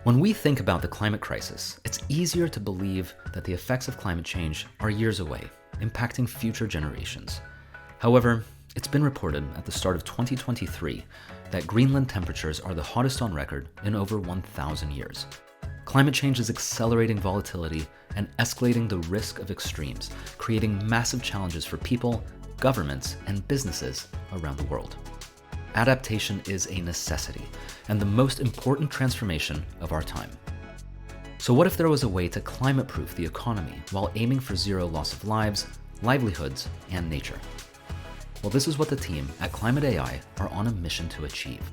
When we think about the climate crisis, it's easier to believe that the effects of climate change are years away, impacting future generations. However, it's been reported at the start of 2023 that Greenland temperatures are the hottest on record in over 1,000 years. Climate change is accelerating volatility and escalating the risk of extremes, creating massive challenges for people, governments, and businesses around the world. Adaptation is a necessity and the most important transformation of our time. So what if there was a way to climate-proof the economy while aiming for zero loss of lives, livelihoods, and nature? Well, this is what the team at Climate AI are on a mission to achieve.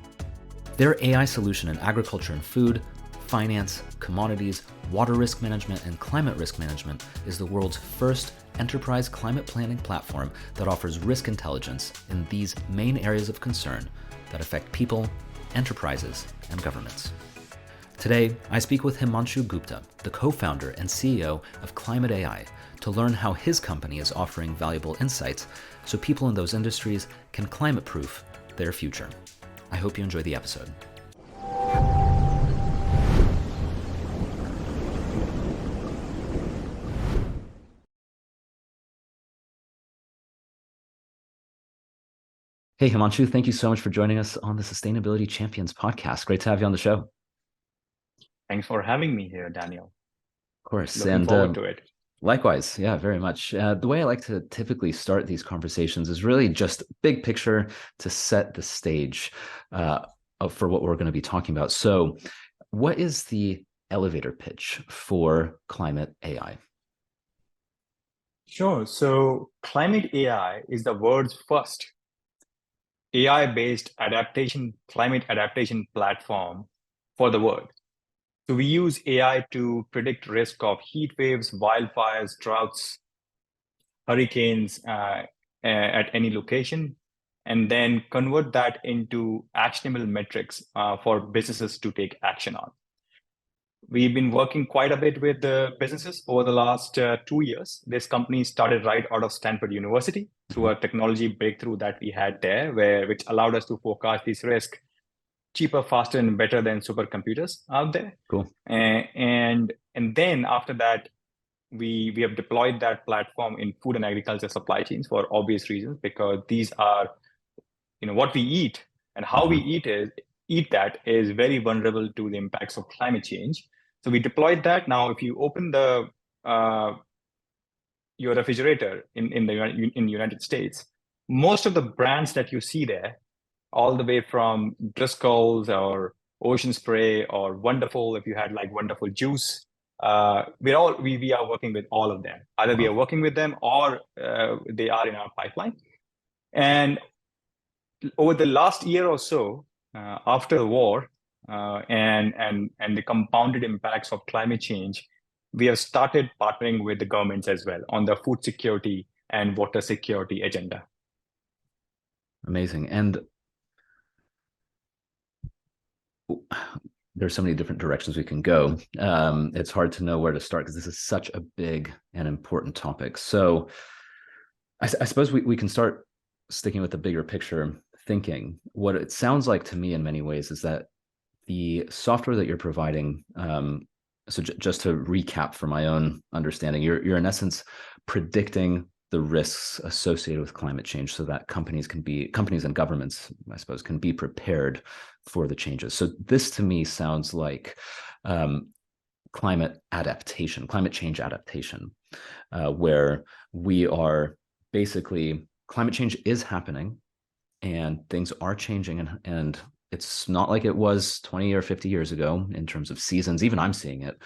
Their AI solution in agriculture and food, finance, commodities, water risk management, and climate risk management is the world's first enterprise climate planning platform that offers risk intelligence in these main areas of concern that affect people, enterprises, and governments. Today, I speak with Himanshu Gupta, the co-founder and CEO of Climate AI, to learn how his company is offering valuable insights so people in those industries can climate-proof their future. I hope you enjoy the episode. Hey, Himanshu, thank you so much for joining us on the Sustainability Champions podcast. Great to have you on the show. Thanks for having me here, Daniel. Of course. Looking forward to it. Likewise. Yeah, very much. The way I like to typically start these conversations is really just big picture to set the stage for what we're going to be talking about. So what is the elevator pitch for Climate AI? Sure. So Climate AI is the world's first AI-based climate adaptation platform for the world. So we use AI to predict risk of heat waves, wildfires, droughts, hurricanes at any location, and then convert that into actionable metrics for businesses to take action on. We've been working quite a bit with the businesses over the last 2 years. This company started right out of Stanford University through a technology breakthrough that we had there, which allowed us to forecast this risk cheaper, faster, and better than supercomputers out there. Cool. And then after that, we have deployed that platform in food and agriculture supply chains for obvious reasons, because these are, what we eat and how we eat that is very vulnerable to the impacts of climate change. So we deployed that. Now, if you open your refrigerator in the United States, most of the brands that you see there, all the way from Driscoll's or Ocean Spray or Wonderful, if you had like Wonderful Juice, we are working with all of them. Either we are working with them or they are in our pipeline. And over the last year or so, after the war and the compounded impacts of climate change, we have started partnering with the governments as well on the food security and water security agenda. Amazing. And there's so many different directions we can go. It's hard to know where to start because this is such a big and important topic. So I suppose we can start sticking with the bigger picture thinking. What it sounds like to me in many ways is that the software that you're providing, so just to recap for my own understanding, you're in essence predicting the risks associated with climate change so that companies and governments, I suppose, can be prepared for the changes. So this to me sounds like climate change adaptation, where we are basically, climate change is happening and things are changing, and it's not like it was 20 or 50 years ago in terms of seasons. Even I'm seeing it.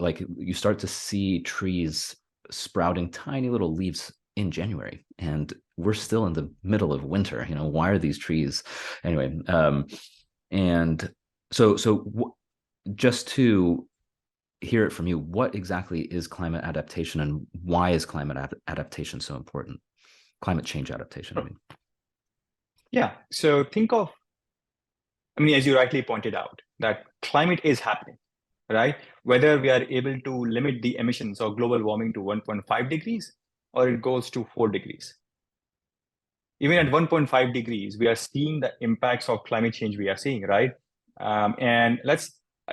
Like you start to see trees sprouting tiny little leaves in January, and we're still in the middle of winter. Why are these trees anyway? And so just to hear it from you, what exactly is climate adaptation, and why is climate adaptation so important? Climate change adaptation, I mean. Yeah. So think of, as you rightly pointed out, that climate is happening, right? Whether we are able to limit the emissions of global warming to 1.5 degrees or it goes to 4 degrees. Even at 1.5 degrees, we are seeing the impacts of climate change we are seeing, right? And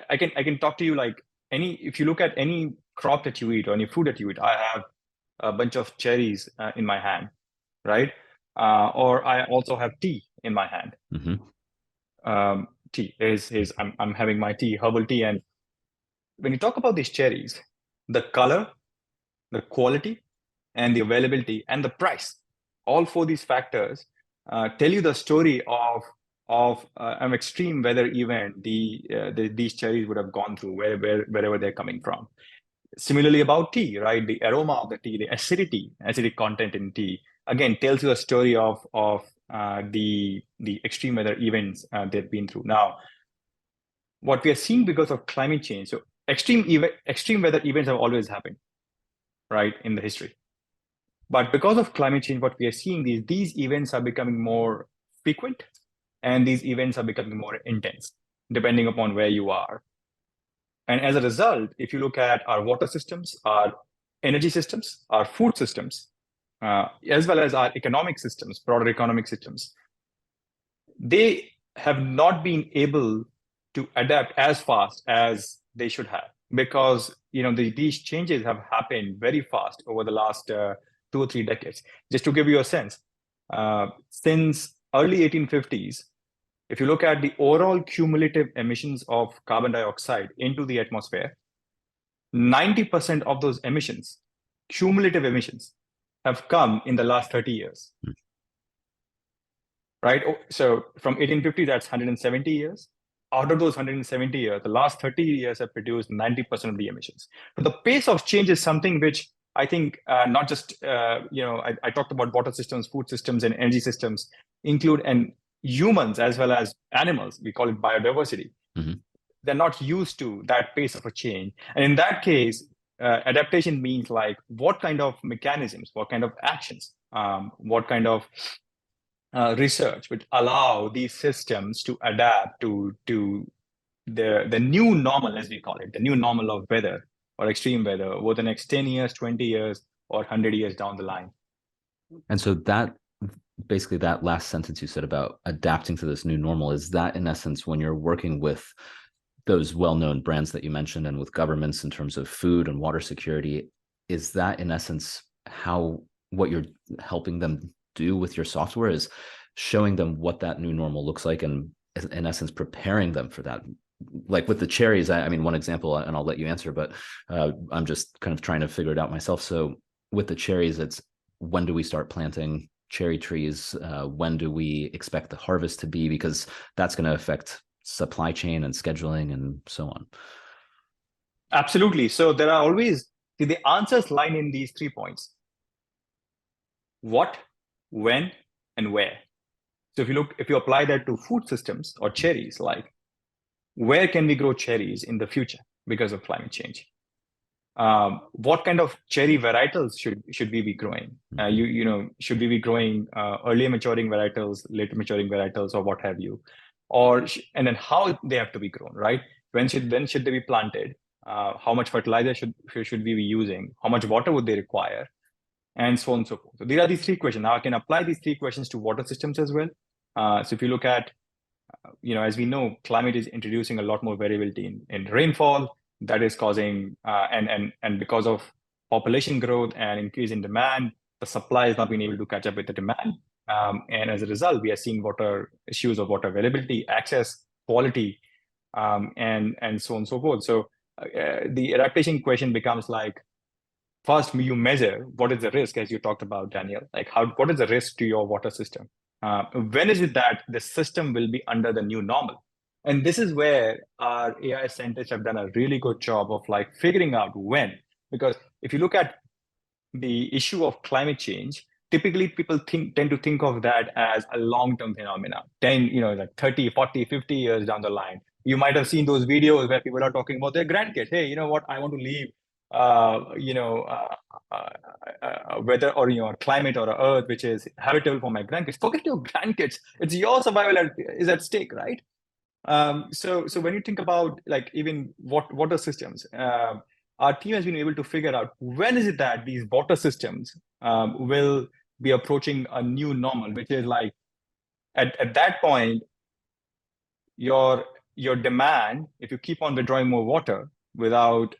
I can talk to you like if you look at any crop that you eat or any food that you eat, I have a bunch of cherries in my hand, right? Or I also have tea in my hand. Tea is I'm having my tea, herbal tea, and when you talk about these cherries, the color, the quality, and the availability and the price, all four these factors tell you the story of an extreme weather event these cherries would have gone through wherever they're coming from. Similarly about tea, right? The aroma of the tea, the acidic content in tea, again tells you a story of the extreme weather events they've been through. Now, what we are seeing because of climate change, so extreme weather events have always happened, right, in the history. But because of climate change, what we are seeing these events are becoming more frequent, and these events are becoming more intense, depending upon where you are. And as a result, if you look at our water systems, our energy systems, our food systems, as well as our economic systems, broader economic systems, they have not been able to adapt as fast as they should have, because these changes have happened very fast over the last 2 or 3 decades. Just to give you a sense, since early 1850s, if you look at the overall cumulative emissions of carbon dioxide into the atmosphere, 90% of those emissions, cumulative emissions, have come in the last 30 years. Right? So from 1850, that's 170 years. Out of those 170 years, the last 30 years have produced 90% of the emissions. So the pace of change is something which I think not just, I talked about water systems, food systems, and energy systems include and humans as well as animals. We call it biodiversity. They're not used to that pace of a change. And in that case, adaptation means like what kind of mechanisms, what kind of actions, what kind of research would allow these systems to adapt to the new normal, as we call it, the new normal of weather or extreme weather over the next 10 years, 20 years, or 100 years down the line. And so that basically that last sentence you said about adapting to this new normal, is that in essence when you're working with those well-known brands that you mentioned and with governments in terms of food and water security, is that in essence what you're helping them do with your software, is showing them what that new normal looks like and in essence preparing them for that? Like with the cherries, I mean, one example, and I'll let you answer, but I'm just kind of trying to figure it out myself. So with the cherries, it's when do we start planting cherry trees? When do we expect the harvest to be? Because that's going to affect supply chain and scheduling and so on. Absolutely. So there are always, the answers lie in these 3 points: what, when, and where. So if you apply that to food systems or cherries, like where can we grow cherries in the future because of climate change? What kind of cherry varietals should we be growing? Should we be growing early maturing varietals, later maturing varietals, or what have you? And then how they have to be grown, right? When should they be planted? How much fertilizer should we be using? How much water would they require? And so on and so forth. So these are these 3 questions. Now I can apply these 3 questions to water systems as well. So if you look at, as we know, climate is introducing a lot more variability in rainfall. That is causing, and because of population growth and increase in demand, the supply is not being able to catch up with the demand. And as a result, we are seeing issues of water availability, access, quality, and so on and so forth. So the adaptation question becomes like, first, you measure what is the risk, as you talked about, Daniel. Like, what is the risk to your water system? When is it that the system will be under the new normal? And this is where our AI scientists have done a really good job of like figuring out when. Because if you look at the issue of climate change, typically people tend to think of that as a long-term phenomenon, 10, like 30, 40, 50 years down the line. You might have seen those videos where people are talking about their grandkids. Hey, you know what? I want to leave weather or climate or Earth which is habitable for my grandkids. Forget your grandkids. It's your survival is at stake, right? So when you think about like even water systems, our team has been able to figure out when is it that these water systems will be approaching a new normal, which is like at that point, your your demand, if you keep on withdrawing more water without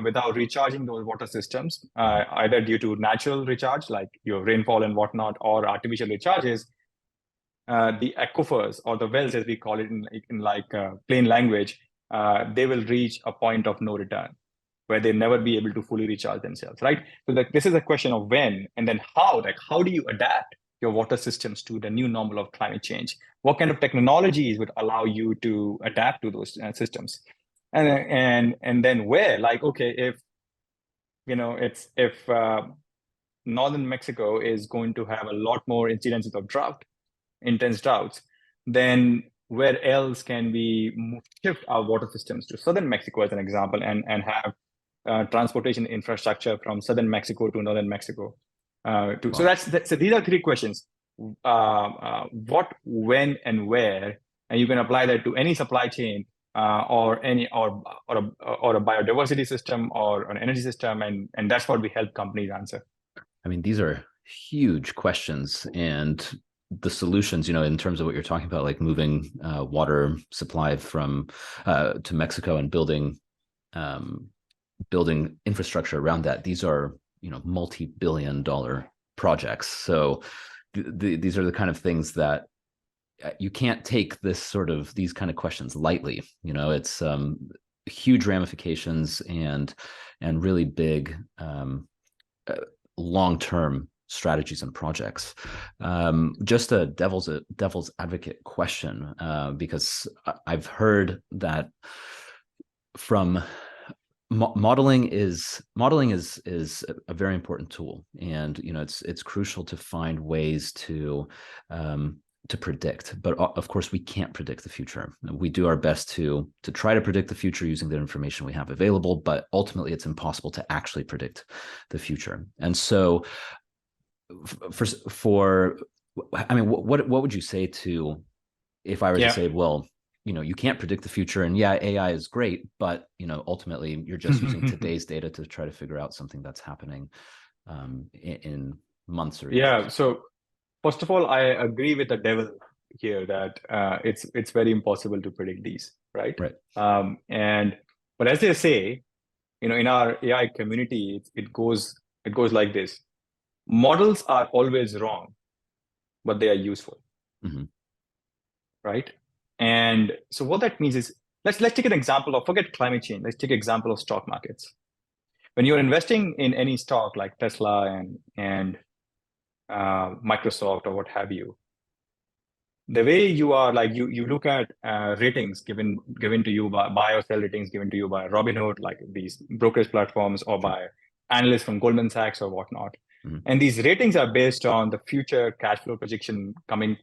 without recharging those water systems, either due to natural recharge like your rainfall and whatnot, or artificial recharges, the aquifers, or the wells as we call it in plain language, they will reach a point of no return where they never be able to fully recharge themselves, right? So this is a question of when, and then how. Like, how do you adapt your water systems to the new normal of climate change? What kind of technologies would allow you to adapt to those systems? And then where? Like, okay, if northern Mexico is going to have a lot more incidences of intense droughts, then where else can we shift our water systems to southern Mexico, as an example, and have transportation infrastructure from southern Mexico to northern Mexico? So these are three questions: what, when, and where, and you can apply that to any supply chain, or a biodiversity system, or an energy system, and that's what we help companies answer. I mean, these are huge questions, and the solutions, in terms of what you're talking about, like moving water supply from to Mexico and building infrastructure around that. These are, multi-billion-dollar projects. So these are the kind of things that you can't take these kind of questions lightly. It's huge ramifications and really big long-term strategies and projects. Just a devil's advocate question, because I've heard that from modeling is a very important tool, and it's crucial to find ways to predict, but of course we can't predict the future. We do our best to try to predict the future using the information we have available, but ultimately it's impossible to actually predict the future. And so what would you say to, if I were to say, well, you can't predict the future, and AI is great, but ultimately you're just using today's data to try to figure out something that's happening in months or years. So first of all, I agree with the devil here that it's very impossible to predict these, right? But as they say, in our AI community, it goes like this: models are always wrong, but they are useful, right? And so what that means is, let's take an example of, forget climate change. Let's take an example of stock markets. When you're investing in any stock like Tesla and Microsoft or what have you, the way you are, like, you look at ratings given to you by buy or sell ratings given to you by Robinhood, like these brokerage platforms, or by analysts from Goldman Sachs or whatnot. And these ratings are based on the future cash flow projections coming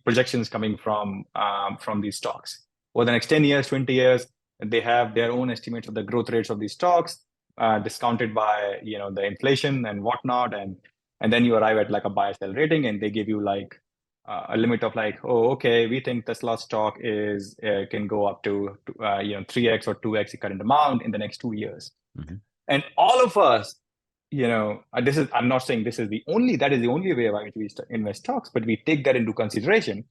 from these stocks. Over the next 10 years, 20 years, they have their own estimates of the growth rates of these stocks, discounted by the inflation and whatnot, and then you arrive at like a buy sell rating, and they give you like a limit of like, oh, okay, we think Tesla stock can go up to 3x or 2x the current amount in the next 2 years. And all of us, I'm not saying that is the only way by which we invest stocks, but we take that into consideration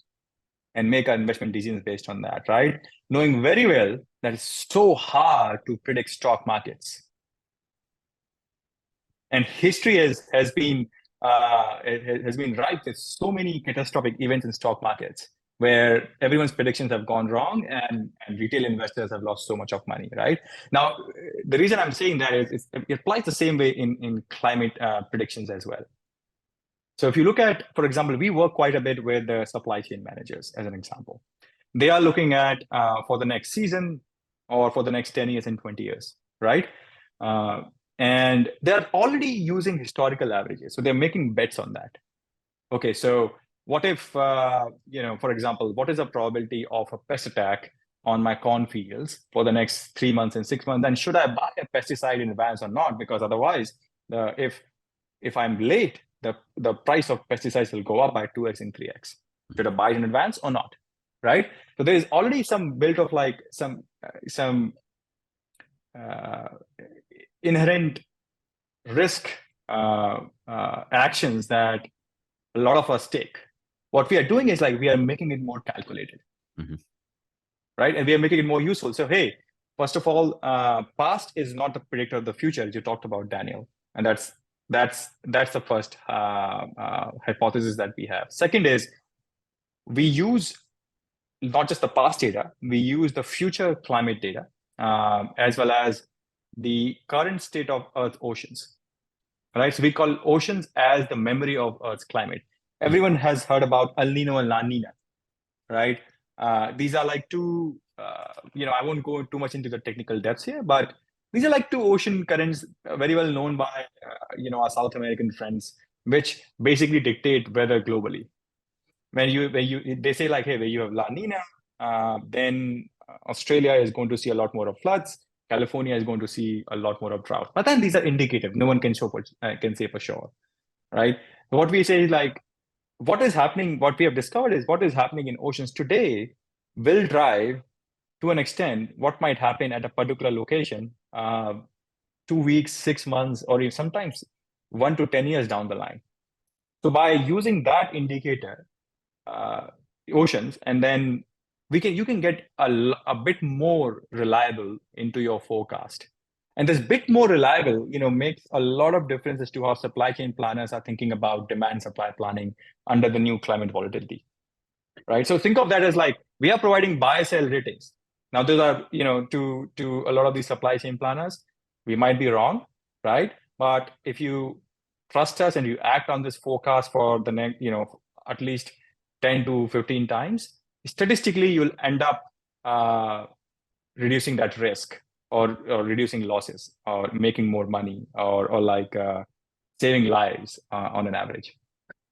and make our investment decisions based on that, right? Knowing very well that it's so hard to predict stock markets. And history has been ripe with so many catastrophic events in stock markets where everyone's predictions have gone wrong and retail investors have lost so much of money, right? Now, the reason I'm saying that is it applies the same way in climate predictions as well. So if you look at, for example, we work quite a bit with the supply chain managers, as an example. They are looking at for the next season or for the next 10 years and 20 years, right? And they're already using historical averages. So they're making bets on that. Okay, so what if, for example, what is the probability of a pest attack on my cornfields for the next 3 months and 6 months? Then should I buy a pesticide in advance or not? Because otherwise, if I'm late, the price of pesticides will go up by 2x and 3x. Should I buy it in advance or not? Right? So there is already some built of like some inherent risk actions that a lot of us take. What we are doing is like we are making it more calculated, right? And we are making it more useful. So, hey, first of all, past is not the predictor of the future, as you talked about, Daniel. And that's the first hypothesis that we have. Second is we use not just the past data, we use the future climate data, as well as the current state of Earth's oceans, right? So we call oceans as the memory of Earth's climate. Everyone has heard about El Nino and La Nina, right? These are like two, I won't go too much into the technical depths here, but these are like two ocean currents very well known by, our South American friends, which basically dictate weather globally. They say like, hey, where you have La Nina, then Australia is going to see a lot more of floods. California is going to see a lot more of drought. But then these are indicative. No one can can say for sure, right? What we say is like, what is happening, what we have discovered is what is happening in oceans today will drive to an extent what might happen at a particular location 2 weeks, 6 months, or even sometimes 1 to 10 years down the line. So by using that indicator, oceans, and then you can get a bit more reliable into your forecast. And this bit more reliable, makes a lot of difference as to how supply chain planners are thinking about demand supply planning under the new climate volatility, right? So think of that as like we are providing buy sell ratings. Now those are, to a lot of these supply chain planners, we might be wrong, right? But if you trust us and you act on this forecast for the next, at least 10 to 15 times, statistically you'll end up reducing that risk, or reducing losses, or making more money, or like saving lives on an average.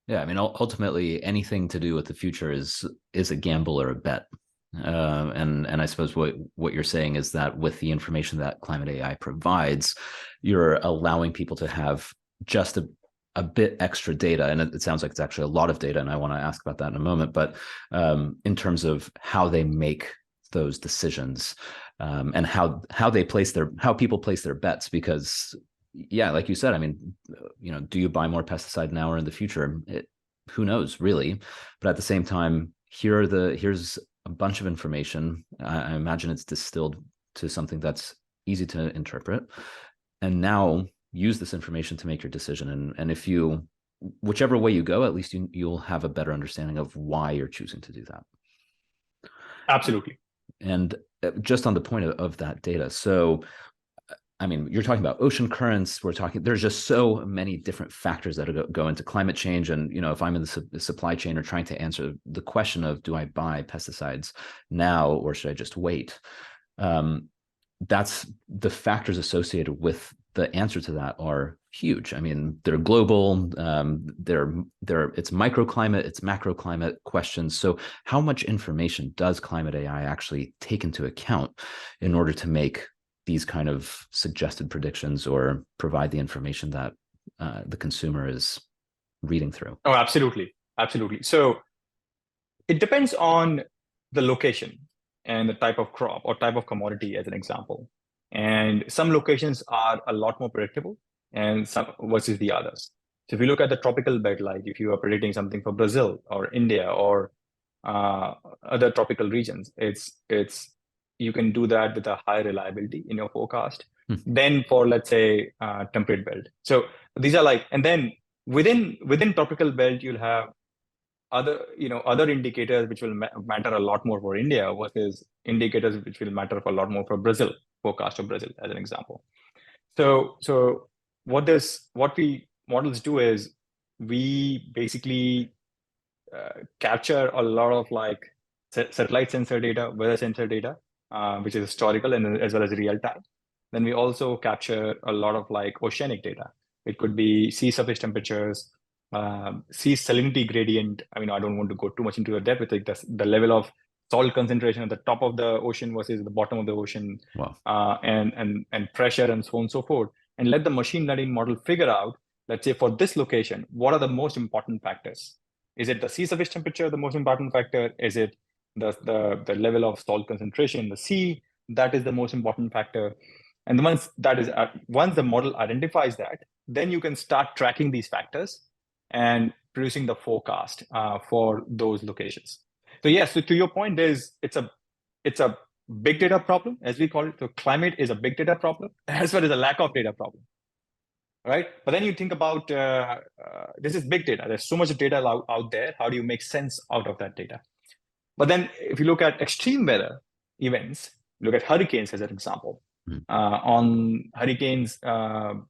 Yeah, I mean, ultimately, anything to do with the future is a gamble or a bet. And I suppose what you're saying is that with the information that climate AI provides, you're allowing people to have just a bit extra data, and it sounds like it's actually a lot of data, and I want to ask about that in a moment. But in terms of how they make those decisions, and how people place their bets, because yeah, like you said, I mean, do you buy more pesticide now or in the future? Who knows, really? But at the same time, here's a bunch of information. I imagine it's distilled to something that's easy to interpret, and now use this information to make your decision. And if whichever way you go, at least you'll have a better understanding of why you're choosing to do that. Absolutely. And just on the point of that data, so I mean, you're talking about ocean currents. There's just so many different factors that go into climate change. And, if I'm in the supply chain or trying to answer the question of, do I buy pesticides now or should I just wait? That's the factors associated with the answer to that are huge. I mean, they're global, it's microclimate, it's macroclimate questions. So how much information does climate AI actually take into account in order to make these kind of suggested predictions or provide the information that the consumer is reading through? Oh, absolutely. Absolutely. So it depends on the location and the type of crop or type of commodity, as an example. And some locations are a lot more predictable and some versus the others. So if you look at the tropical belt, like if you are predicting something for Brazil or India or other tropical regions, you can do that with a high reliability in your forecast. Then for, let's say, temperate belt. So these are like, and then within tropical belt, you'll have other indicators which will matter a lot more for India versus indicators which will matter a lot more for Brazil, forecast of Brazil, as an example. So what we models do is we basically capture a lot of like satellite sensor data, weather sensor data, which is historical and as well as real time. Then we also capture a lot of like oceanic data. It could be sea surface temperatures, sea salinity gradient. I mean, I don't want to go too much into the depth with it. The level of salt concentration at the top of the ocean versus the bottom of the ocean. Wow. And pressure and so on and so forth. And let the machine learning model figure out, let's say for this location, what are the most important factors? Is it the sea surface temperature, the most important factor? Is it the level of salt concentration in the sea? That is the most important factor. And once the model identifies that, then you can start tracking these factors and producing the forecast for those locations. So yes, so to your point, it's a it's a big data problem, as we call it. So climate is a big data problem, as well as a lack of data problem, right? But then you think about this is big data. There's so much data out there. How do you make sense out of that data? But then if you look at extreme weather events, look at hurricanes as an example. On hurricanes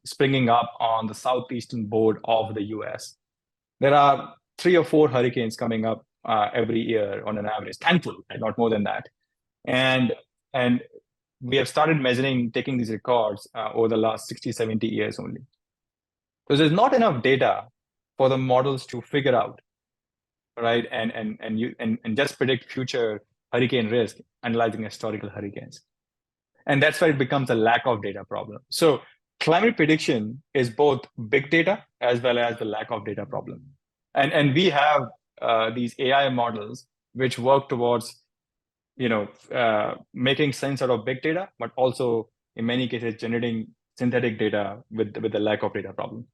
springing up on the southeastern border of the US, there are 3 or 4 hurricanes coming up every year on an average, thankfully, not more than that. And we have started measuring, taking these records over the last 60, 70 years only. So there's not enough data for the models to figure out, right? And just predict future hurricane risk, analyzing historical hurricanes. And that's where it becomes a lack of data problem. So climate prediction is both big data as well as the lack of data problem. And we have these AI models which work towards, making sense out of big data, but also in many cases generating synthetic data with the lack of data problem.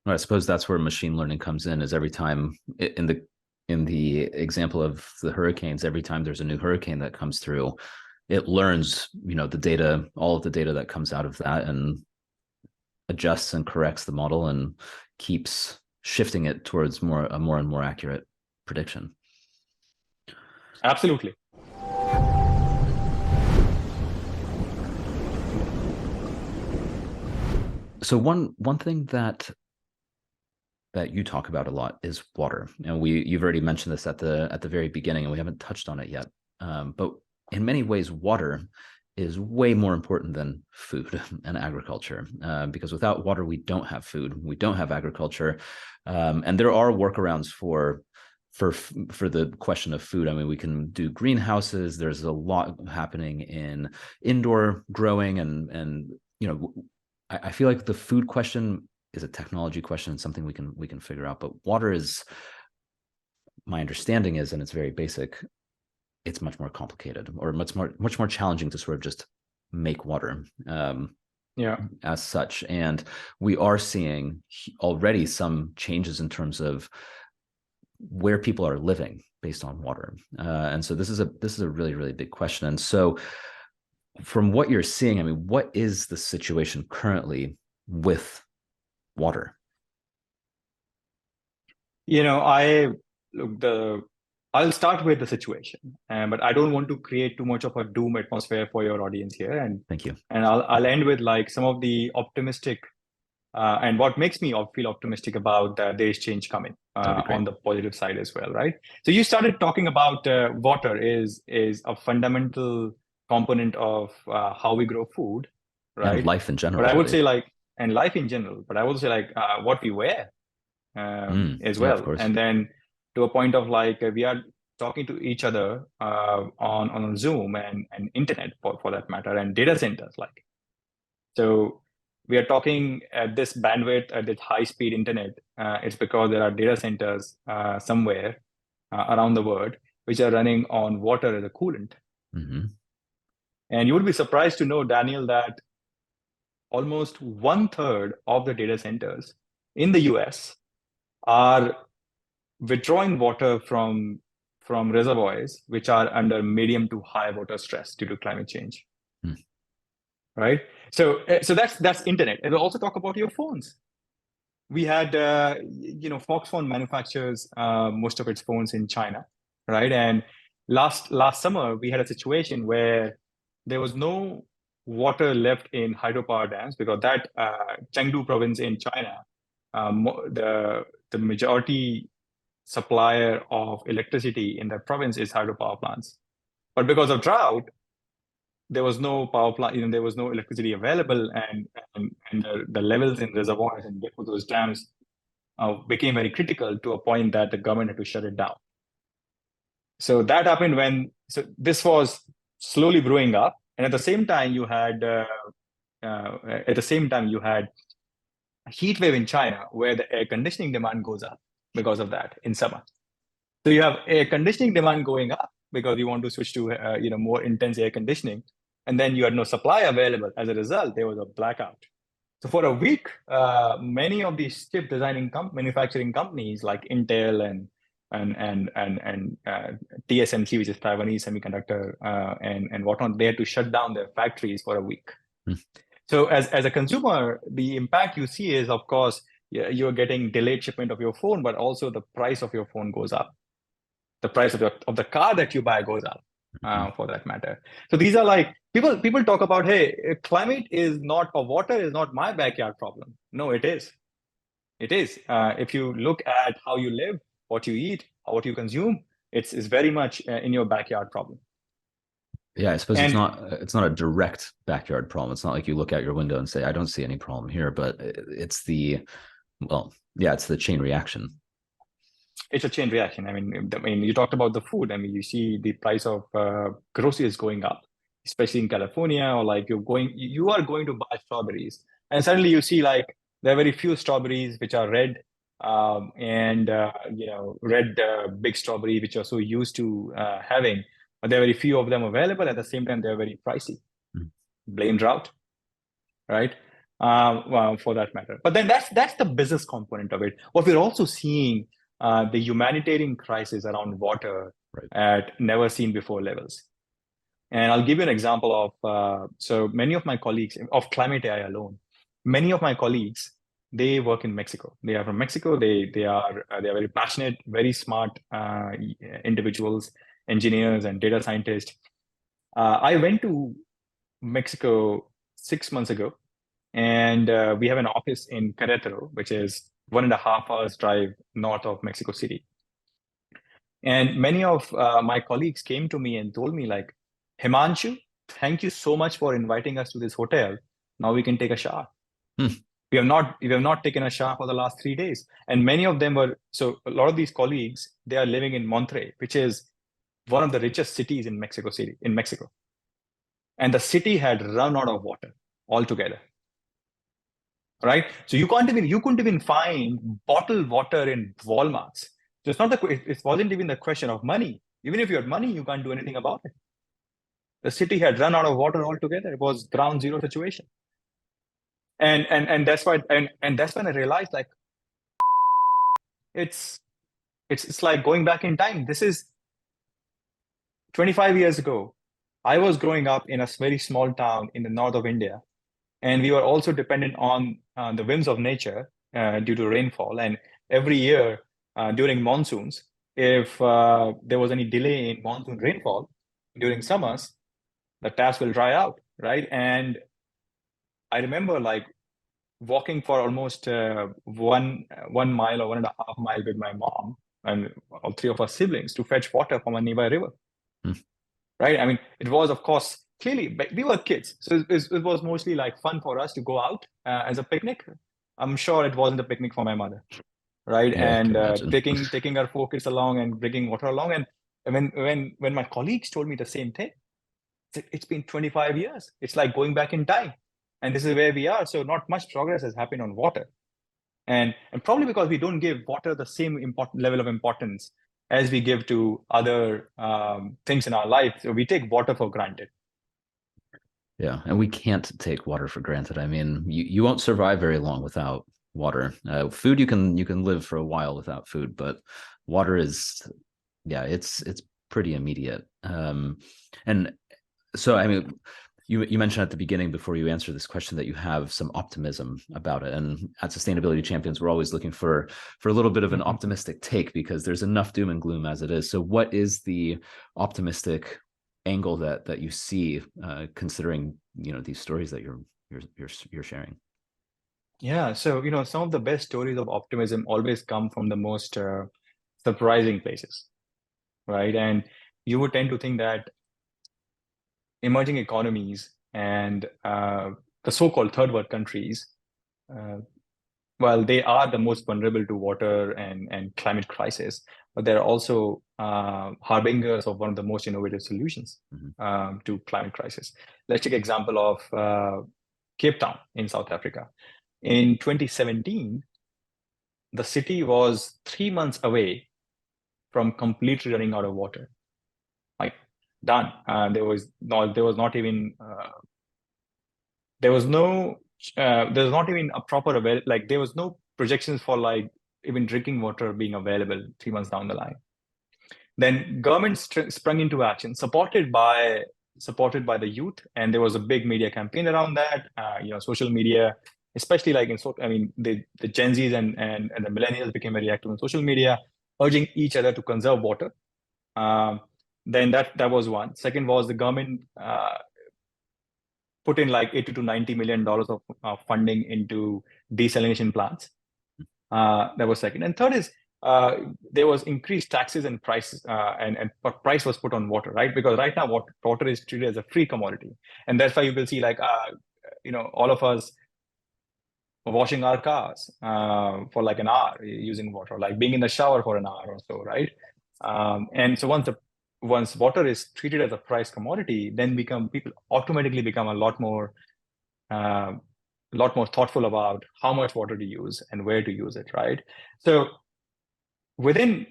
I suppose that's where machine learning comes in. Is every time in the example of the hurricanes, every time there's a new hurricane that comes through, it learns, the data, all of the data that comes out of that, and adjusts and corrects the model and keeps shifting it towards a more and more accurate prediction. Absolutely. So one thing that you talk about a lot is water, and you've already mentioned this at the very beginning, and we haven't touched on it yet. But in many ways, water is way more important than food and agriculture, because without water, we don't have food, we don't have agriculture, and there are workarounds for the question of food. I mean, we can do greenhouses. There's a lot happening in indoor growing, and I feel like the food question is a technology question, something we can figure out. But water is, my understanding is, and it's very basic, it's much more complicated, or much more challenging to sort of just make water as such. And we are seeing already some changes in terms of where people are living based on water. And so this is a really, really big question. And so from what you're seeing, I mean, what is the situation currently with water? I'll start with the situation, but I don't want to create too much of a doom atmosphere for your audience here. And thank you. And I'll end with like some of the optimistic and what makes me feel optimistic about there's change coming on the positive side as well, right? So you started talking about water is a fundamental component of how we grow food, right? And life in general. But I would say and life in general, but I would say what we wear as well. Of course. And then to a point of we are talking to each other on Zoom and internet for that matter, and data centers so we are talking at this bandwidth, at this high-speed internet. It's because there are data centers somewhere around the world which are running on water as a coolant. Mm-hmm. And you would be surprised to know, Daniel, that almost 1/3 of the data centers in the US are withdrawing water from reservoirs which are under medium to high water stress due to climate change. Right? So that's internet. And we'll also talk about your phones. We had, Foxconn manufactures most of its phones in China, right? And last summer, we had a situation where there was no water left in hydropower dams because that Chengdu province in China, the majority supplier of electricity in that province is hydropower plants. But because of drought, there was no power plant, there was no electricity available, and the levels in reservoirs and those dams became very critical to a point that the government had to shut it down. So that happened so this was slowly brewing up, and at the same time you had a heat wave in China where the air conditioning demand goes up because of that in summer. So you have air conditioning demand going up because you want to switch to more intense air conditioning, and then you had no supply available. As a result, there was a blackout. So for a week, many of these chip manufacturing companies like Intel and TSMC, which is Taiwanese semiconductor, and whatnot, they had to shut down their factories for a week. So as a consumer, the impact you see is, of course, you're getting delayed shipment of your phone, but also the price of your phone goes up. The price of the car that you buy goes up, for that matter. So these are like, people talk about, hey, climate is not, or water is not my backyard problem. No, it is. It is. If you look at how you live, what you eat, what you consume, it's very much in your backyard problem. Yeah, I suppose it's not a direct backyard problem. It's not like you look out your window and say, I don't see any problem here, but it's the chain reaction. It's a chain reaction. I mean, you talked about the food. I mean, you see the price of groceries going up, especially in California, or like you are going to buy strawberries, and suddenly you see like there are very few strawberries which are red, red big strawberry, which you're so used to having. But there are very few of them available. At the same time, they're very pricey. Blame drought, right? Well, for that matter. But then that's the business component of it. What we're also seeing, the humanitarian crisis around water at never seen before levels. And I'll give you an example of, so many of my colleagues of Climate AI alone, many of my colleagues, they work in Mexico. They are from Mexico. They are very passionate, very smart individuals, engineers and data scientists. I went to Mexico 6 months ago, and we have an office in Querétaro, which is 1.5 hours drive north of Mexico City. And many of my colleagues came to me and told me like, Himanshu, thank you so much for inviting us to this hotel. Now we can take a shower. We have not taken a shower for the last 3 days. And many of them were, so a lot of these colleagues, they are living in Monterrey, which is one of the richest cities in Mexico City, in Mexico. And the city had run out of water altogether. Right? So you couldn't even find bottled water in Walmarts. So it wasn't even the question of money. Even if you had money, you can't do anything about it. The city had run out of water altogether. It was ground zero situation. And that's why, and that's when I realized like it's like going back in time. This is 25 years ago. I was growing up in a very small town in the north of India, and we were also dependent on the whims of nature due to rainfall. And every year during monsoons, if there was any delay in monsoon rainfall during summers, the taps will dry out, right? And I remember like walking for almost 1 mile or 1.5 miles with my mom and all three of our siblings to fetch water from a nearby river. Right? I mean, it was, of course, clearly, we were kids. So it was mostly like fun for us to go out as a picnic. I'm sure it wasn't a picnic for my mother, right? Yeah, and taking our 4 kids along and bringing water along. And when my colleagues told me the same thing, it's been 25 years. It's like going back in time. And this is where we are. So not much progress has happened on water. And probably because we don't give water the same level of importance as we give to other things in our life. So we take water for granted. Yeah, and we can't take water for granted. I mean, you won't survive very long without water. Food, you can live for a while without food, but water is, yeah, it's pretty immediate. And so, I mean, you mentioned at the beginning, before you answer this question, that you have some optimism about it. And at Sustainability Champions, we're always looking for a little bit of an optimistic take, because there's enough doom and gloom as it is. So what is the optimistic angle that you see, considering these stories that you're sharing? Yeah, so some of the best stories of optimism always come from the most surprising places, right? And you would tend to think that emerging economies and the so-called third world countries, well, they are the most vulnerable to water and climate crisis, but they're also harbingers of one of the most innovative solutions to climate crisis. Let's take example of Cape Town in South Africa. In 2017, the city was 3 months away from completely running out of water. Like done. There was not even a proper there was no projections for like even drinking water being available 3 months down the line. Then government sprung into action, supported by the youth, and there was a big media campaign around that. Social media, especially like the Gen Zs and the millennials became very active on social media, urging each other to conserve water. Then that was one. Second was the government put in like 80 to 90 million dollars of funding into desalination plants. That was second. And third is there was increased taxes and prices, and price was put on water, right? Because right now water is treated as a free commodity, and that's why you will see like all of us washing our cars for like an hour using water, like being in the shower for an hour or so, right? And so once water is treated as a price commodity, then people automatically become a lot more thoughtful about how much water to use and where to use it, right? So within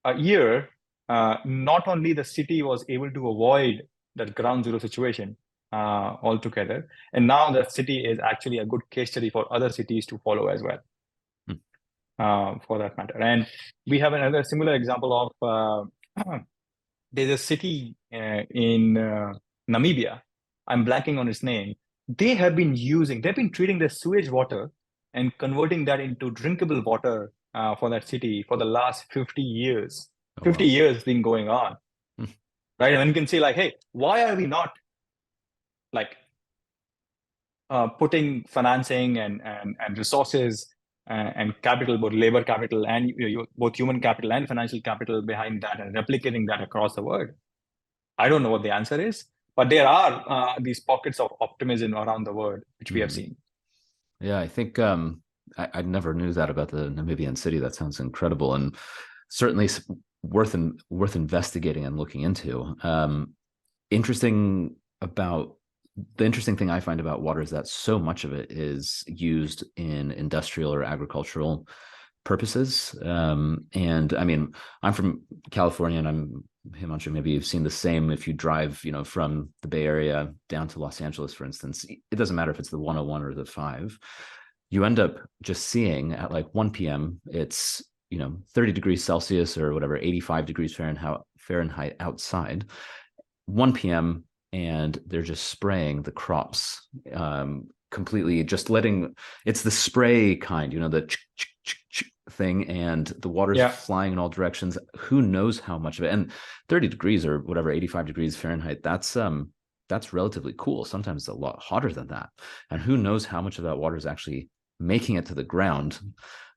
a year, not only the city was able to avoid that ground zero situation altogether, and now the city is actually a good case study for other cities to follow as well, for that matter. And we have another similar example of there's a city in Namibia. I'm blanking on its name. They've been treating the sewage water and converting that into drinkable water for that city for the last 50 years. Oh, 50 wow. years been going on, right? And you can say like, hey, why are we not like putting financing and resources and capital, both labor capital and both human capital and financial capital behind that and replicating that across the world? I don't know what the answer is, but there are these pockets of optimism around the world, which we have seen. Yeah, I think I never knew that about the Namibian city. That sounds incredible, and certainly worth investigating and looking into. The interesting thing I find about water is that so much of it is used in industrial or agricultural purposes. And I mean, I'm from California, and I'm Himanshu, maybe you've seen the same. If you drive, from the Bay Area down to Los Angeles, for instance, it doesn't matter if it's the 101 or the 5. You end up just seeing at like 1 p.m. it's 30 degrees Celsius or whatever, 85 degrees Fahrenheit outside. 1 p.m. and they're just spraying the crops, completely, just it's the spray kind, the thing, and the water's flying in all directions. Who knows how much of it? And 30 degrees or whatever, 85 degrees Fahrenheit, that's relatively cool. Sometimes it's a lot hotter than that. And who knows how much of that water is actually making it to the ground,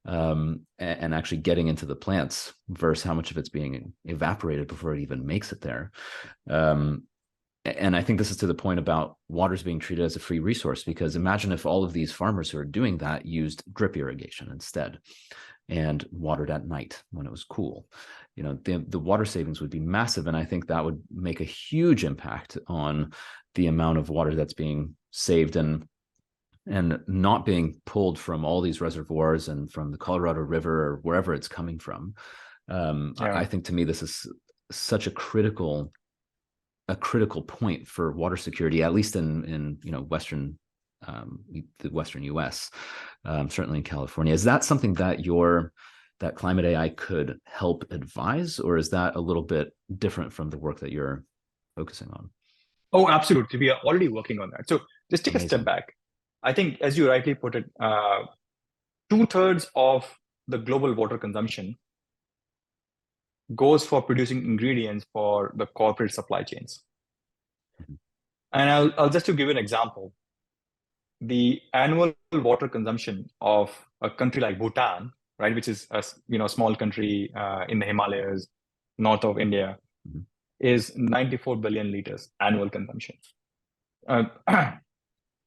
and actually getting into the plants, versus how much of it's being evaporated before it even makes it there. And I think this is to the point about water's being treated as a free resource, because imagine if all of these farmers who are doing that used drip irrigation instead and watered at night when it was cool. The water savings would be massive. And I think that would make a huge impact on the amount of water that's being saved and not being pulled from all these reservoirs and from the Colorado River or wherever it's coming from. I think, to me, this is such a critical point for water security, at least in the Western US, certainly in California. Is that something that that Climate AI could help advise, or is that a little bit different from the work that you're focusing on? Oh, absolutely. We are already working on that. So just take a step back. I think, as you rightly put it, 2/3 of the global water consumption goes for producing ingredients for the corporate supply chains. And I'll just to give you an example, the annual water consumption of a country like Bhutan, right, which is a small country in the Himalayas, north of India, is 94 billion liters annual consumption.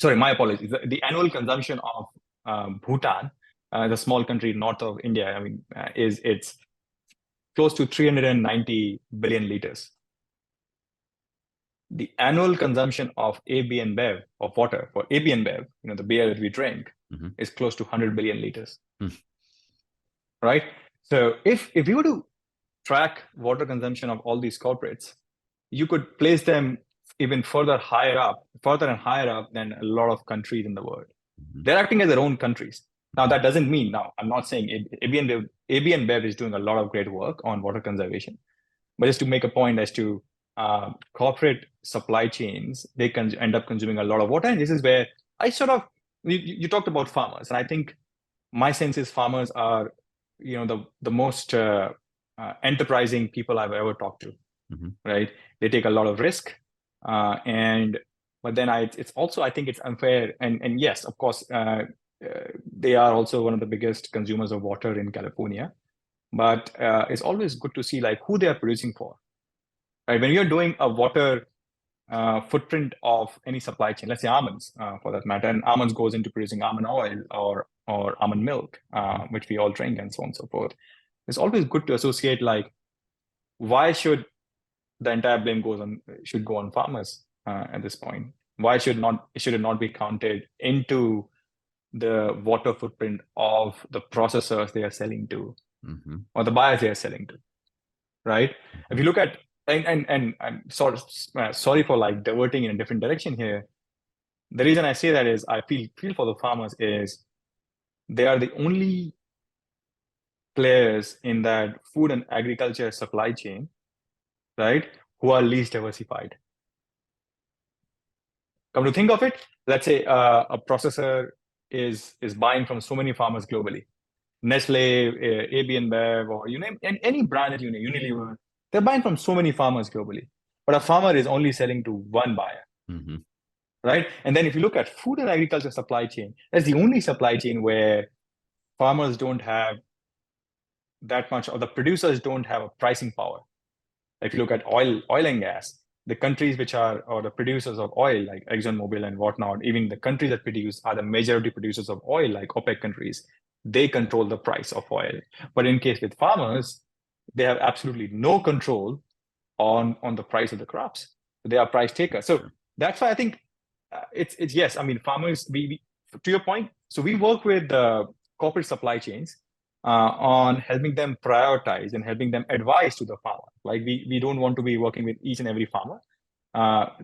Sorry, my apologies. The annual consumption of Bhutan, the small country north of India, it's close to 390 billion liters. The annual consumption of AB and Bev, of water, for AB and Bev, the beer that we drink, is close to 100 billion liters. Right? So if we were to track water consumption of all these corporates, you could place them even further and higher up than a lot of countries in the world. They're acting as their own countries. Now, that doesn't mean, now, I'm not saying AB and Bev is doing a lot of great work on water conservation. But just to make a point as to corporate supply chains, they can end up consuming a lot of water. And this is where I sort of, you talked about farmers. And I think my sense is farmers are, the most enterprising people I've ever talked to, right? They take a lot of risk. But then it's also, I think it's unfair. And yes, of course, they are also one of the biggest consumers of water in California. But it's always good to see like who they are producing for, right? When you're doing a water footprint of any supply chain, let's say almonds for that matter, and almonds goes into producing almond oil or almond milk, which we all drink and so on and so forth. It's always good to associate like, why should the entire blame should go on farmers at this point? Why should it not be counted into the water footprint of the processors they are selling to, or the buyers they are selling to, right? If you look at, and I'm sorry for like diverting in a different direction here. The reason I say that is I feel for the farmers is they are the only players in that food and agriculture supply chain, right, who are least diversified. Come to think of it, let's say a processor is buying from so many farmers globally. Nestle, AB InBev, or you name any brand that you name, Unilever, they're buying from so many farmers globally. But a farmer is only selling to one buyer, right? And then if you look at food and agriculture supply chain, that's the only supply chain where farmers don't have that much, or the producers don't have a pricing power. If you look at oil and gas, the countries which are, or the producers of oil, like ExxonMobil and whatnot, even the countries that produce are the majority producers of oil, like OPEC countries, they control the price of oil. But in case with farmers, they have absolutely no control on the price of the crops. They are price takers. So that's why I think it's yes. I mean, farmers, we to your point, so we work with the corporate supply chains on helping them prioritize and helping them advise to the farmer. Like we don't want to be working with each and every farmer.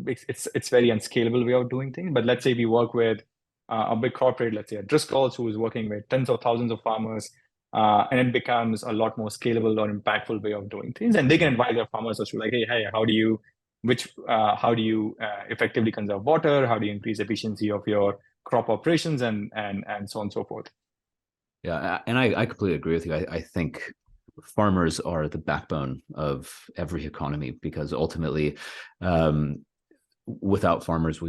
It's very unscalable way of doing things. But let's say we work with a big corporate, let's say a Driscoll's, who is working with tens of thousands of farmers, and it becomes a lot more scalable or impactful way of doing things. And they can advise their farmers as to like, hey, how do you effectively conserve water? How do you increase efficiency of your crop operations and so on and so forth? Yeah, and I completely agree with you. I think farmers are the backbone of every economy, because ultimately, without farmers,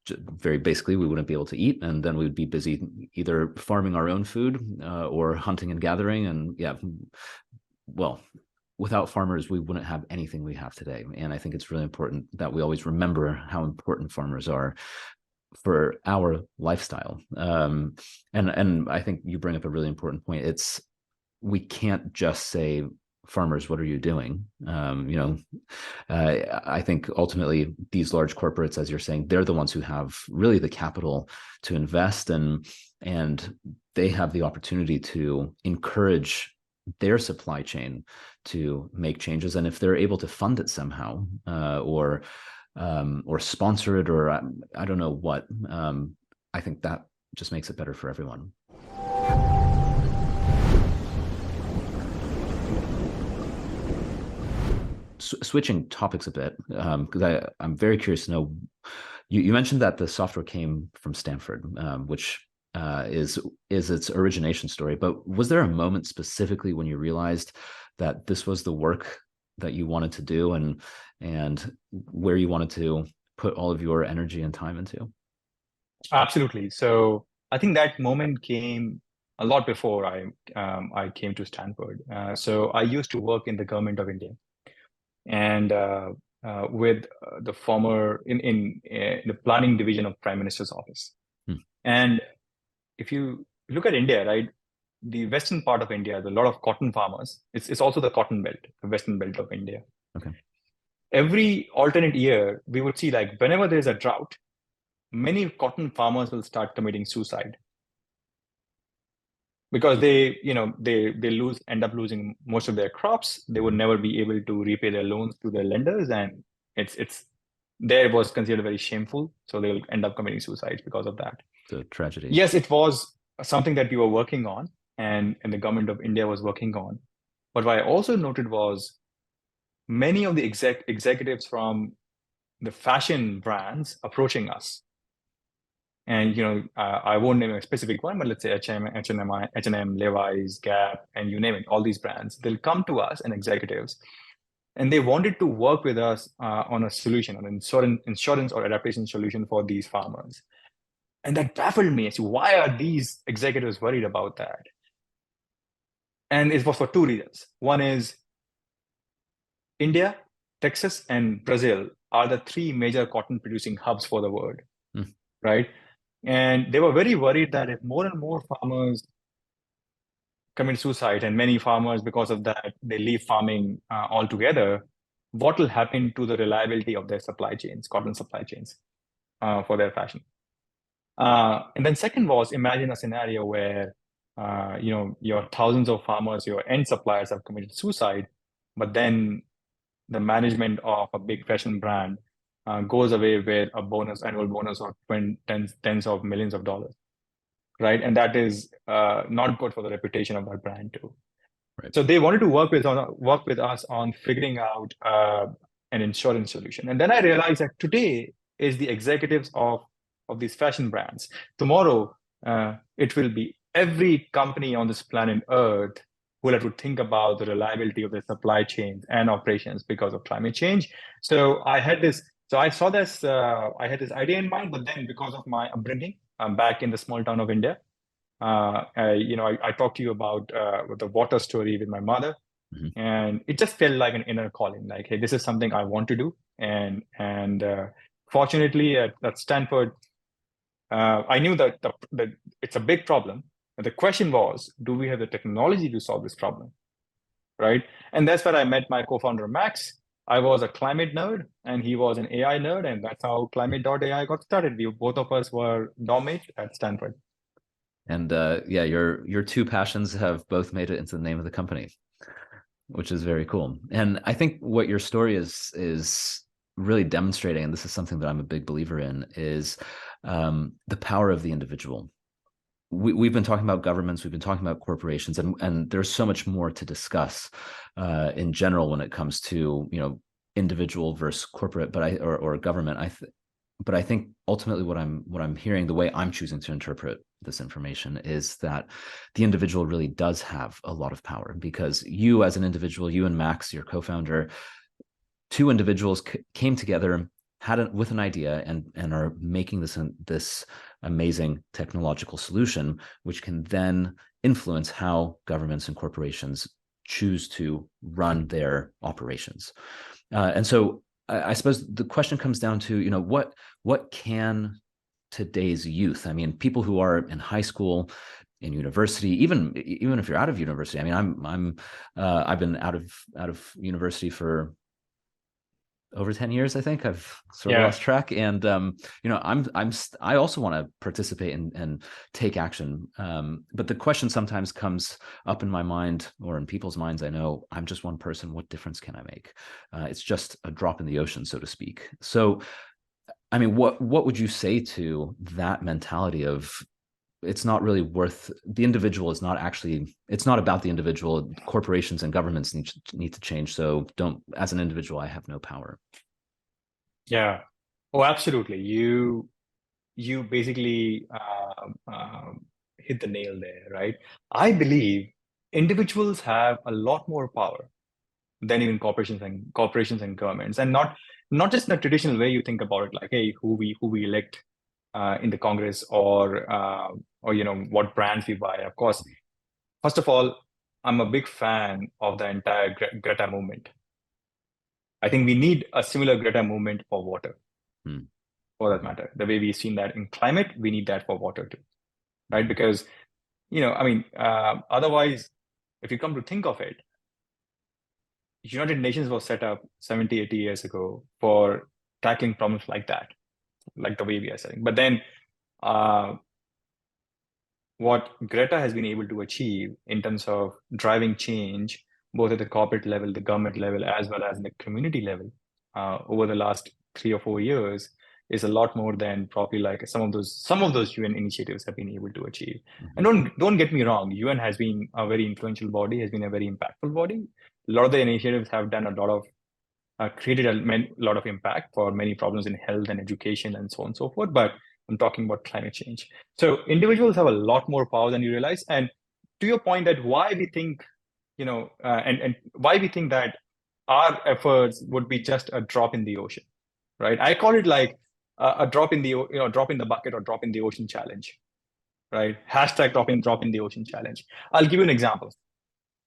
very basically, we wouldn't be able to eat, and then we would be busy either farming our own food or hunting and gathering. And without farmers, we wouldn't have anything we have today. And I think it's really important that we always remember how important farmers are for our lifestyle. And I think you bring up a really important point. We can't just say, farmers, what are you doing? I think ultimately these large corporates, as you're saying, they're the ones who have really the capital to invest, and they have the opportunity to encourage their supply chain to make changes. And if they're able to fund it somehow, or sponsor it, or I don't know what, I think that just makes it better for everyone. Switching topics a bit, because I'm very curious to know, you mentioned that the software came from Stanford, which is its origination story. But was there a moment specifically when you realized that this was the work that you wanted to do, and where you wanted to put all of your energy and time into? Absolutely. So I think that moment came a lot before I came to Stanford. So I used to work in the government of India, and with the former in the planning division of Prime Minister's office. And if you look at India, right, the western part of India, there's a lot of cotton farmers. It's also the cotton belt, the western belt of India. Okay. Every alternate year, we would see like whenever there's a drought, many cotton farmers will start committing suicide, because they end up losing most of their crops. They would never be able to repay their loans to their lenders, and it was considered very shameful. So they'll end up committing suicide because of that. It's a tragedy. Yes, it was something that we were working on, and the government of India was working on. But what I also noted was many of the executives from the fashion brands approaching us. And I won't name a specific one, but let's say H&M, Levi's, Gap, and you name it, all these brands, they'll come to us and executives, and they wanted to work with us on a solution, on an insurance or adaptation solution for these farmers. And that baffled me. I said, why are these executives worried about that? And it was for two reasons. One is India, Texas, and Brazil are the three major cotton producing hubs for the world, right? And they were very worried that if more and more farmers commit suicide, and many farmers, because of that, they leave farming altogether, what will happen to the reliability of their supply chains, cotton supply chains, for their fashion? And then second was, imagine a scenario where your thousands of farmers, your end suppliers have committed suicide, but then the management of a big fashion brand goes away with a annual bonus of tens of millions of dollars, right? And that is not good for the reputation of that brand too. Right. So they wanted to work with us on figuring out an insurance solution. And then I realized that today is the executives of these fashion brands. Tomorrow, it will be every company on this planet Earth who will have to think about the reliability of their supply chains and operations because of climate change. So I had this. So I saw this. I had this idea in mind, but then because of my upbringing, I'm back in the small town of India. I talked to you about the water story with my mother, and it just felt like an inner calling. Like, hey, this is something I want to do. And fortunately, at Stanford, I knew that it's a big problem. And the question was, do we have the technology to solve this problem, right? And that's where I met my co-founder, Max. I was a climate nerd, and he was an AI nerd, and that's how Climate.ai got started. Both of us were dormmates at Stanford. And yeah, your two passions have both made it into the name of the company, which is very cool. And I think what your story is really demonstrating, and this is something that I'm a big believer in, is the power of the individual. We've been talking about governments, we've been talking about corporations, and there's so much more to discuss in general when it comes to individual versus corporate, or government. But I think ultimately what I'm hearing, the way I'm choosing to interpret this information, is that the individual really does have a lot of power, because you as an individual, you and Max, your co-founder, two individuals came together, with an idea, and are making this amazing technological solution, which can then influence how governments and corporations choose to run their operations. And so I suppose the question comes down to, what can today's youth, I mean, people who are in high school, in university, even if you're out of university, I mean, I've been out of university for over 10 years, I think. I've sort of lost track. And, I also want to participate and take action. But the question sometimes comes up in my mind, or in people's minds. I know I'm just one person. What difference can I make? It's just a drop in the ocean, so to speak. So, I mean, what would you say to that mentality of, it's not really worth, the individual is not actually, it's not about the individual. Corporations and governments need to change. So as an individual, I have no power. Yeah. Oh, absolutely. You basically hit the nail there, right? I believe individuals have a lot more power than even corporations and governments, and not just in the traditional way you think about it, like, hey, who we elect in the Congress, or what brands we buy. Of course, first of all, I'm a big fan of the entire Greta movement. I think we need a similar Greta movement for water, for that matter. The way we've seen that in climate, we need that for water too, right? Because, otherwise, if you come to think of it, United Nations was set up 70, 80 years ago for tackling problems like that, like the way we are setting. But then what Greta has been able to achieve in terms of driving change, both at the corporate level, the government level, as well as the community level, over the last 3 or 4 years, is a lot more than probably like some of those UN initiatives have been able to achieve. Mm-hmm. And don't get me wrong, UN has been a very influential body, has been a very impactful body. A lot of the initiatives have done a lot of created a lot of impact for many problems in health and education and so on and so forth. But I'm talking about climate change. So individuals have a lot more power than you realize. And to your point that why we think, and why we think that our efforts would be just a drop in the ocean, right? I call it like a drop in the drop in the bucket or drop in the ocean challenge, right? Hashtag drop in the ocean challenge. I'll give you an example.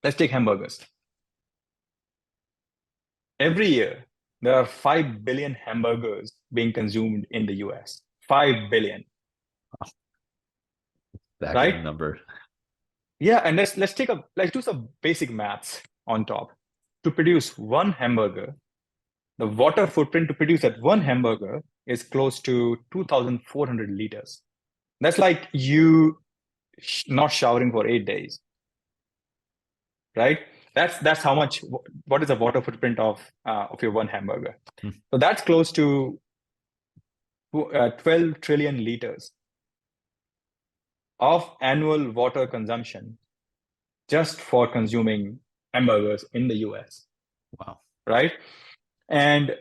Let's take hamburgers. Every year, there are 5 billion hamburgers being consumed in the US. 5 billion. Staggering Right? number. Yeah, and let's do some basic maths on top. To produce one hamburger, the water footprint to produce that one hamburger is close to 2,400 liters. That's like you not showering for 8 days, right? That's how much. What is the water footprint of your one hamburger? So that's close to 12 trillion liters of annual water consumption just for consuming hamburgers in the US. Wow. Right? And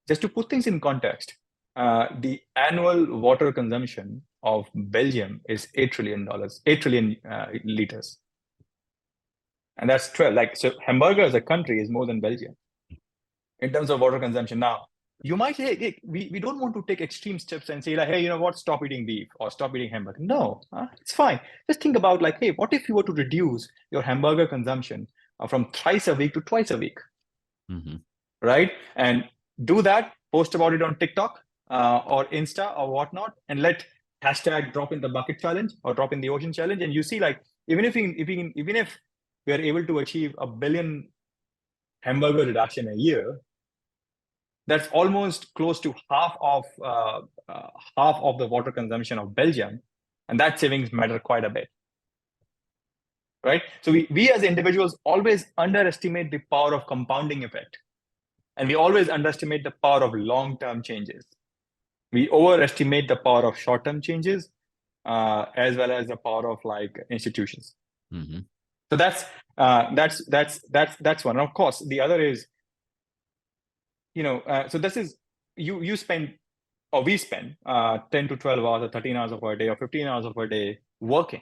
just to put things in context, the annual water consumption of Belgium is $8 trillion, 8 trillion liters. And that's 12. Like, so hamburger as a country is more than Belgium in terms of water consumption. Now, you might say, hey, we don't want to take extreme steps and say like, hey, you know what, stop eating beef or stop eating hamburger. No, it's fine. Just think about like, hey, what if you were to reduce your hamburger consumption from thrice a week to twice a week, right? And do that, post about it on TikTok or Insta or whatnot, and let hashtag drop in the bucket challenge or drop in the ocean challenge. And you see like, even if we are able to achieve 1 billion hamburger reduction a year, that's almost close to half of the water consumption of Belgium, and that savings matter quite a bit, right? So we as individuals always underestimate the power of compounding effect, and we always underestimate the power of long-term changes. We overestimate the power of short-term changes, as well as the power of like institutions. So that's one. And of course, the other is, so this is you spend, or we spend 10 to 12 hours or 13 hours of our day or 15 hours of our day working,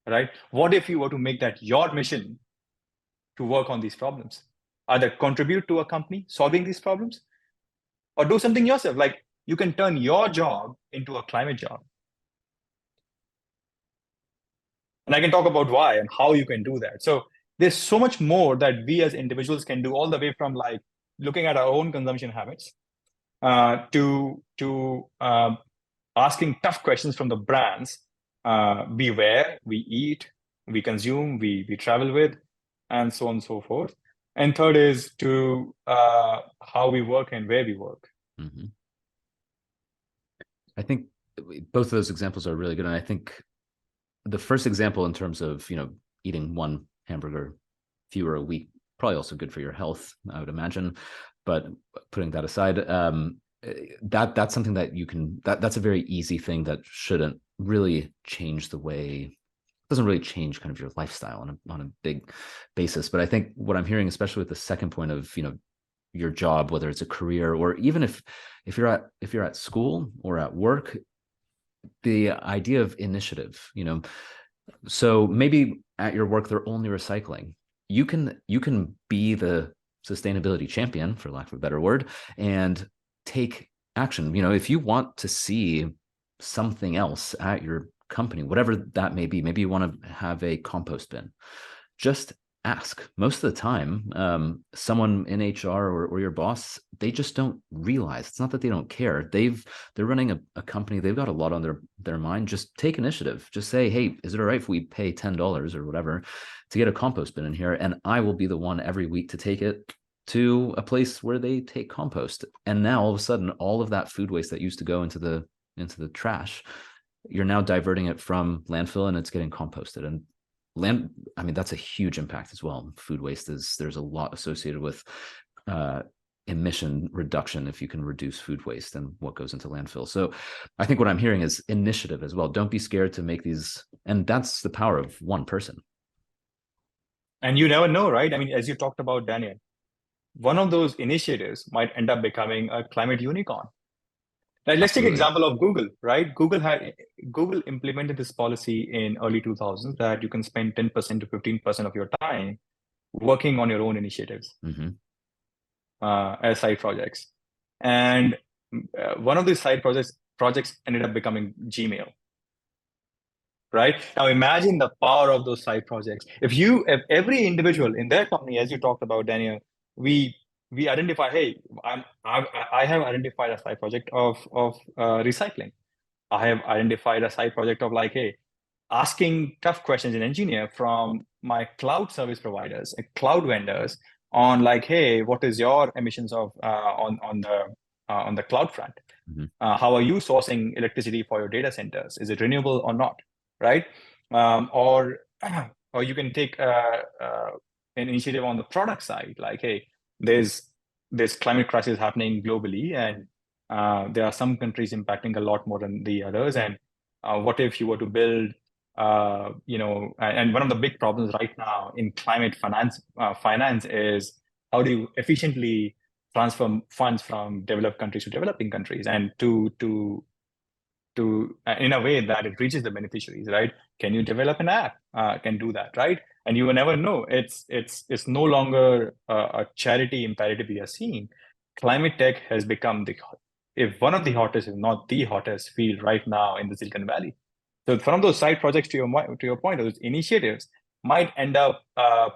right? What if you were to make that your mission to work on these problems? Either contribute to a company solving these problems or do something yourself. Like you can turn your job into a climate job. And I can talk about why and how you can do that. So there's so much more that we as individuals can do, all the way from like looking at our own consumption habits to asking tough questions from the brands. Be where we eat, we consume, we travel with, and so on and so forth. And third is to how we work and where we work. I think both of those examples are really good. And I think the first example in terms of, eating one hamburger fewer a week, probably also good for your health, I would imagine. But putting that aside, that's something that you can, that's a very easy thing that shouldn't really change the way, doesn't really change kind of your lifestyle on a big basis. But I think what I'm hearing, especially with the second point of, your job, whether it's a career or even if you're at school or at work, the idea of initiative, so maybe at your work they're only recycling. You can be the sustainability champion, for lack of a better word, and take action. If you want to see something else at your company, whatever that may be, maybe you want to have a compost bin, just ask. Most of the time, someone in HR or your boss, they just don't realize. It's not that they don't care. They're running a company. They've got a lot on their mind. Just take initiative. Just say, hey, is it all right if we pay $10 or whatever to get a compost bin in here? And I will be the one every week to take it to a place where they take compost. And now all of a sudden, all of that food waste that used to go into the trash, you're now diverting it from landfill and it's getting composted. And that's a huge impact as well. Food waste there's a lot associated with emission reduction if you can reduce food waste and what goes into landfill. So I think what I'm hearing is initiative as well. Don't be scared to make these, and that's the power of one person. And you never know, right? I mean, as you talked about, Daniel, one of those initiatives might end up becoming a climate unicorn. Like, let's take example of Google, right? Google implemented this policy in early 2000s that you can spend 10% to 15% of your time working on your own initiatives as side projects. And one of these side projects ended up becoming Gmail. Right? Now imagine the power of those side projects. If every individual in their company, as you talked about, Daniel, we identify, hey, I have identified a side project of recycling. I have identified a side project of like, hey, asking tough questions in engineer from my cloud service providers, cloud vendors on like, hey, what is your emissions of on the cloud front? How are you sourcing electricity for your data centers? Is it renewable or not? Right? Or you can take an initiative on the product side, like, hey, there's climate crisis happening globally, and there are some countries impacting a lot more than the others. And what if you were to build, and one of the big problems right now in climate finance is how do you efficiently transfer funds from developed countries to developing countries, and to in a way that it reaches the beneficiaries, right? Can you develop an app can do that, right? And you will never know. It's no longer a charity imperative we are seeing. Climate tech has become if one of the hottest, if not the hottest field right now in the Silicon Valley. So some of those side projects, to your point, those initiatives might end up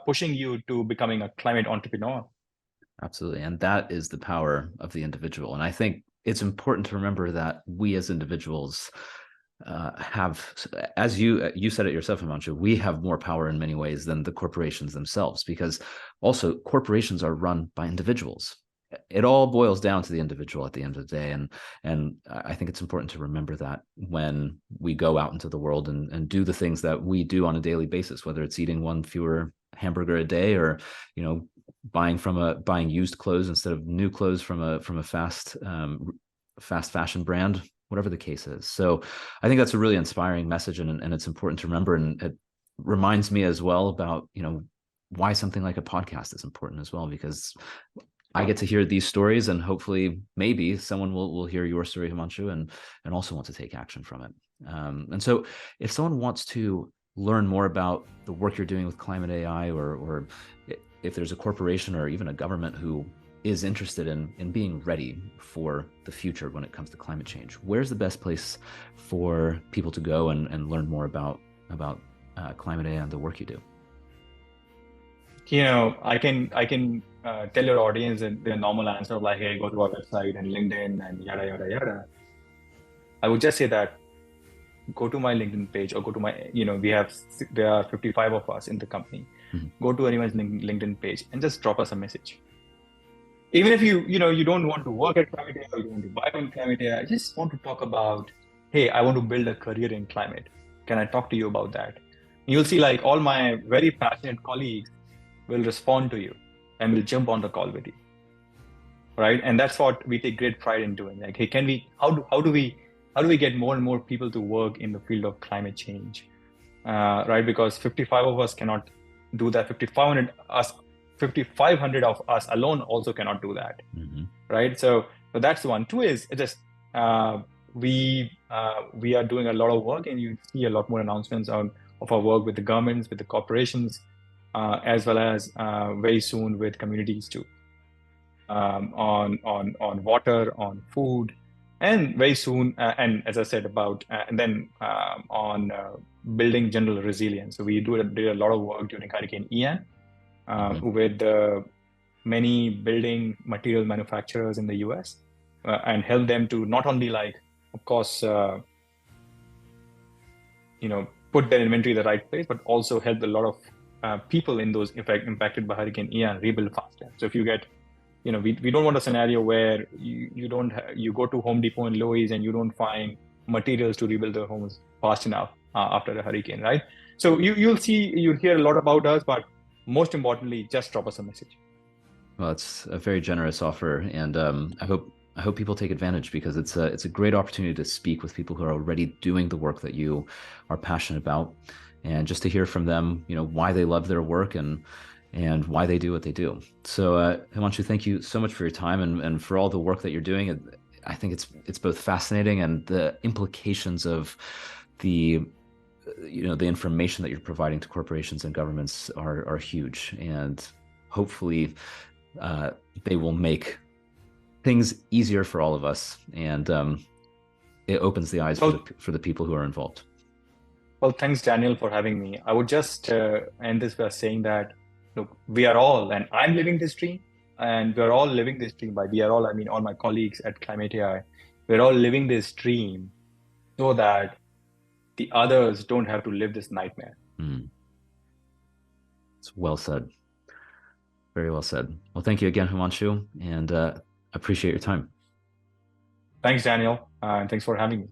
pushing you to becoming a climate entrepreneur. Absolutely. And that is the power of the individual. And I think it's important to remember that we as individuals have, as you said it yourself, Himanshu, we have more power in many ways than the corporations themselves, because also corporations are run by individuals. It all boils down to the individual at the end of the day. And I think it's important to remember that when we go out into the world and do the things that we do on a daily basis, whether it's eating one fewer hamburger a day, or, buying used clothes instead of new clothes from a fast fashion brand, whatever the case is. So I think that's a really inspiring message, and it's important to remember. And it reminds me as well about, why something like a podcast is important as well, because I get to hear these stories, and hopefully maybe someone will hear your story, Himanshu, and also want to take action from it. And so if someone wants to learn more about the work you're doing with climate AI, or if there's a corporation or even a government who is interested in being ready for the future when it comes to climate change, where's the best place for people to go and learn more about climate AI and the work you do? I can tell your audience their normal answer of like, hey, go to our website and LinkedIn and yada, yada, yada. I would just say that go to my LinkedIn page, or go to my, there are 55 of us in the company. Go to anyone's LinkedIn page and just drop us a message. Even if you don't want to work at climate AI, or you want to buy on climate AI, I just want to talk about, hey, I want to build a career in climate. Can I talk to you about that? You'll see like all my very passionate colleagues will respond to you and will jump on the call with you, right? And that's what we take great pride in doing. Like, hey, how do we get more and more people to work in the field of climate change, right? Because 55 of us cannot do that. 5,500 of us alone also cannot do that, right? So that's one. Two is just we are doing a lot of work, and you see a lot more announcements of our work with the governments, with the corporations, as well as very soon with communities too, on water, on food, and very soon, and as I said about, and then on building general resilience. So we did a lot of work during Hurricane Ian with many building material manufacturers in the US, and help them to not only like, of course, put their inventory in the right place, but also help a lot of people in those impacted by Hurricane Ian rebuild faster. So if you get, we don't want a scenario where you go to Home Depot and Lowe's and you don't find materials to rebuild their homes fast enough after a hurricane, right? So you'll hear a lot about us, but most importantly, just drop us a message. Well, it's a very generous offer, and I hope people take advantage because it's a great opportunity to speak with people who are already doing the work that you are passionate about, and just to hear from them, why they love their work and why they do what they do. So, Himanshu, thank you so much for your time and for all the work that you're doing. I think it's both fascinating and the implications of the the information that you're providing to corporations and governments are huge, and hopefully uh, they will make things easier for all of us, and it opens the eyes Well, for the people who are involved. well, thanks, Daniel, for having me. I would just end this by saying that, look, we are all, and I'm living this dream, and we're all living this dream. By we are all, I mean all my colleagues at Climate AI. We're all living this dream so that the others don't have to live this nightmare. Mm, it's well said. Very well said. Well, thank you again, Himanshu, and appreciate your time. Thanks, Daniel, and thanks for having me.